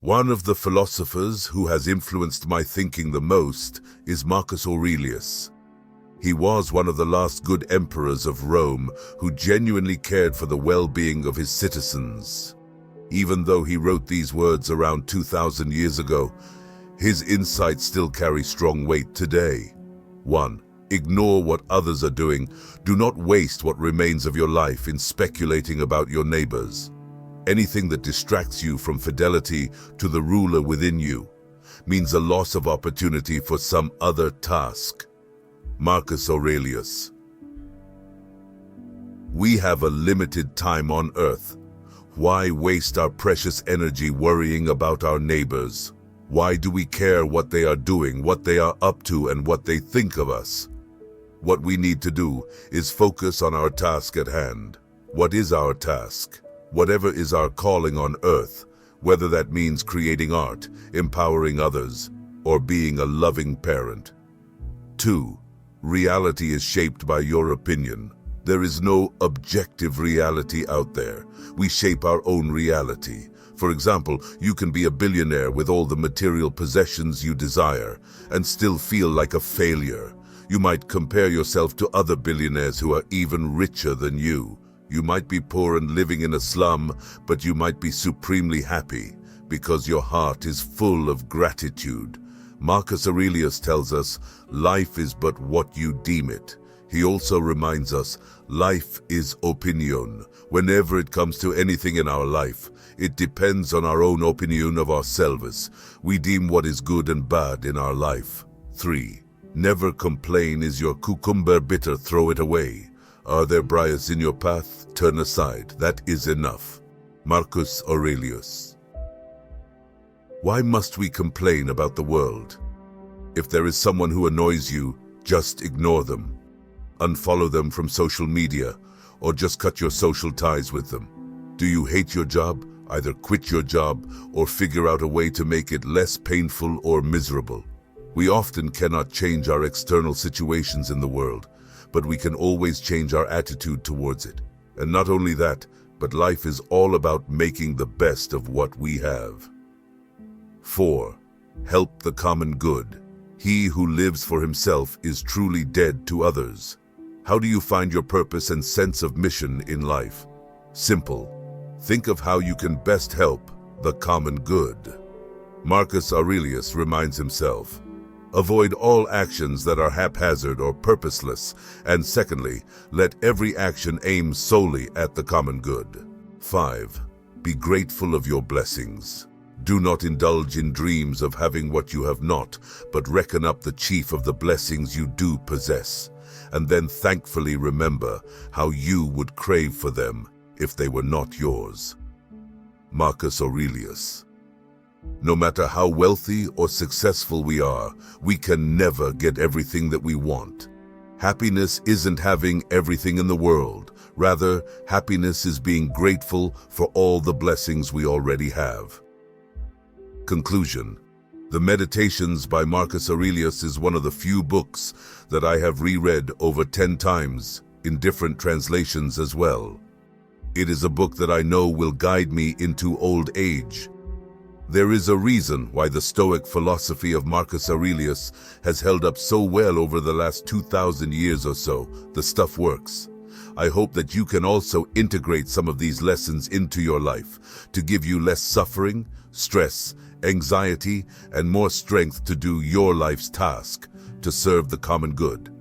One of the philosophers who has influenced my thinking the most is Marcus Aurelius. He was one of the last good emperors of Rome who genuinely cared for the well-being of his citizens. Even though he wrote these words around 2,000 years ago, his insights still carry strong weight today. 1. Ignore what others are doing. Do not waste what remains of your life in speculating about your neighbors. Anything that distracts you from fidelity to the ruler within you means a loss of opportunity for some other task. Marcus Aurelius. We have a limited time on earth. Why waste our precious energy worrying about our neighbors? Why do we care what they are doing, what they are up to, and what they think of us? What we need to do is focus on our task at hand. What is our task? Whatever is our calling on earth, whether that means creating art, empowering others, or being a loving parent. 2. Reality is shaped by your opinion. There is no objective reality out there. We shape our own reality. For example, you can be a billionaire with all the material possessions you desire and still feel like a failure. You might compare yourself to other billionaires who are even richer than you. You might be poor and living in a slum, but you might be supremely happy because your heart is full of gratitude. Marcus Aurelius tells us, life is but what you deem it. He also reminds us, life is opinion. Whenever it comes to anything in our life, it depends on our own opinion of ourselves. We deem what is good and bad in our life. 3. Never complain. Is your cucumber bitter? Throw it away. Are there briars in your path? Turn aside. That is enough. Marcus Aurelius. Why must we complain about the world? If there is someone who annoys you, just ignore them. Unfollow them from social media, or just cut your social ties with them. Do you hate your job? Either quit your job or figure out a way to make it less painful or miserable. We often cannot change our external situations in the world, but we can always change our attitude towards it. And not only that, but life is all about making the best of what we have. 4. Help the common good. He who lives for himself is truly dead to others. How do you find your purpose and sense of mission in life? Simple. Think of how you can best help the common good. Marcus Aurelius reminds himself, avoid all actions that are haphazard or purposeless, and secondly, let every action aim solely at the common good. 5. Be grateful of your blessings. Do not indulge in dreams of having what you have not, but reckon up the chief of the blessings you do possess, and then thankfully remember how you would crave for them if they were not yours. Marcus Aurelius. No matter how wealthy or successful we are, we can never get everything that we want. Happiness isn't having everything in the world. Rather, happiness is being grateful for all the blessings we already have. Conclusion. The Meditations by Marcus Aurelius is one of the few books that I have reread over 10 times in different translations as well. It is a book that I know will guide me into old age. There is a reason why the Stoic philosophy of Marcus Aurelius has held up so well over the last 2,000 years or so. The stuff works. I hope that you can also integrate some of these lessons into your life to give you less suffering, stress, anxiety, and more strength to do your life's task to serve the common good.